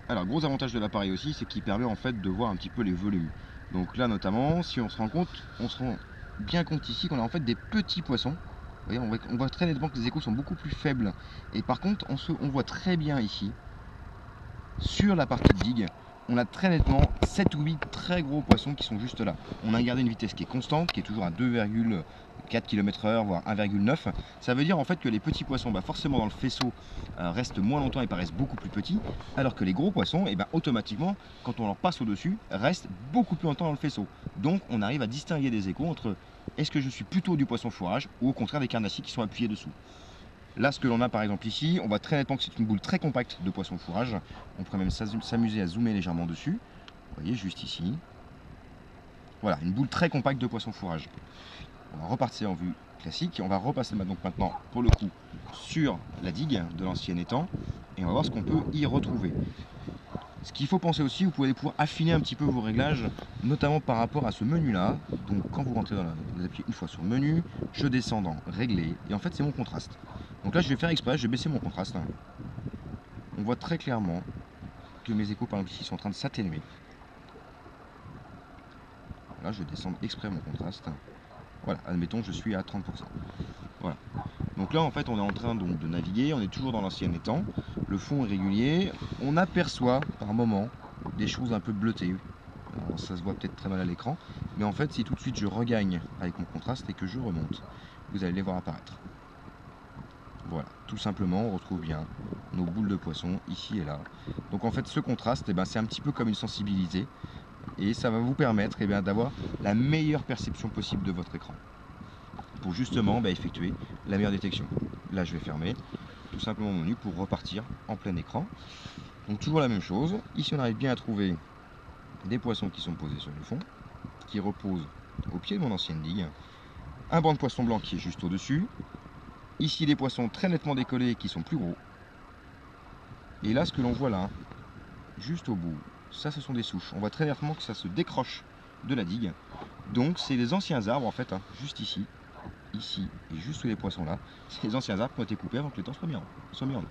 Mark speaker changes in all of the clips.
Speaker 1: Alors, gros avantage de l'appareil aussi, c'est qu'il permet en fait de voir un petit peu les volumes. Donc là, notamment, si on se rend compte, on se rend bien compte ici qu'on a en fait des petits poissons. Vous voyez, on voit très nettement que les échos sont beaucoup plus faibles. Et par contre, on voit très bien ici, sur la partie de digue, on a très nettement 7 ou 8 très gros poissons qui sont juste là. On a gardé une vitesse qui est constante, qui est toujours à 2,4 km/h, voire 1,9. Ça veut dire en fait que les petits poissons, forcément dans le faisceau, restent moins longtemps et paraissent beaucoup plus petits, alors que les gros poissons, automatiquement, quand on leur passe au-dessus, restent beaucoup plus longtemps dans le faisceau. Donc on arrive à distinguer des échos entre est-ce que je suis plutôt du poisson fourrage ou au contraire des carnassiers qui sont appuyés dessous. Là, ce que l'on a par exemple ici, on voit très nettement que c'est une boule très compacte de poisson fourrage. On pourrait même s'amuser à zoomer légèrement dessus. Vous voyez, juste ici. Voilà, une boule très compacte de poisson fourrage. On va repartir en vue classique. On va repasser donc maintenant, pour le coup, sur la digue de l'ancien étang. Et on va voir ce qu'on peut y retrouver. Ce qu'il faut penser aussi, vous allez pouvoir affiner un petit peu vos réglages, notamment par rapport à ce menu-là. Donc quand vous rentrez vous appuyez une fois sur menu, je descends dans régler, et en fait c'est mon contraste. Donc là je vais faire exprès, je vais baisser mon contraste. On voit très clairement que mes échos par exemple ici sont en train de s'atténuer. Là je vais descendre exprès mon contraste. Voilà, admettons je suis à 30%. Voilà. Donc là en fait on est en train donc de naviguer, on est toujours dans l'ancien étang, le fond est régulier, on aperçoit par moment des choses un peu bleutées. Alors, ça se voit peut-être très mal à l'écran, mais en fait si tout de suite je regagne avec mon contraste et que je remonte, vous allez les voir apparaître. Voilà, tout simplement on retrouve bien nos boules de poisson ici et là. Donc en fait ce contraste, c'est un petit peu comme une sensibilité, et ça va vous permettre d'avoir la meilleure perception possible de votre écran pour justement effectuer la meilleure détection. Là je vais fermer tout simplement mon menu pour repartir en plein écran. Donc toujours la même chose, ici on arrive bien à trouver des poissons qui sont posés sur le fond, qui reposent au pied de mon ancienne digue, un banc de poisson blanc qui est juste au dessus, ici des poissons très nettement décollés qui sont plus gros, et là ce que l'on voit là, juste au bout, ça ce sont des souches, on voit très nettement que ça se décroche de la digue, donc c'est les anciens arbres en fait, juste ici et juste sous les poissons là, c'est les anciens arbres qui ont été coupés avant que les temps soient mis en eau,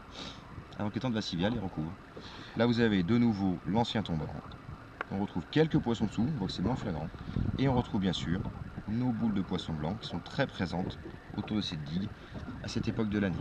Speaker 1: avant que les temps de Vassivia les recouvre. Là vous avez de nouveau l'ancien tombant, on retrouve quelques poissons dessous, on voit que c'est moins flagrant, et on retrouve bien sûr nos boules de poissons blancs qui sont très présentes autour de cette digue à cette époque de l'année.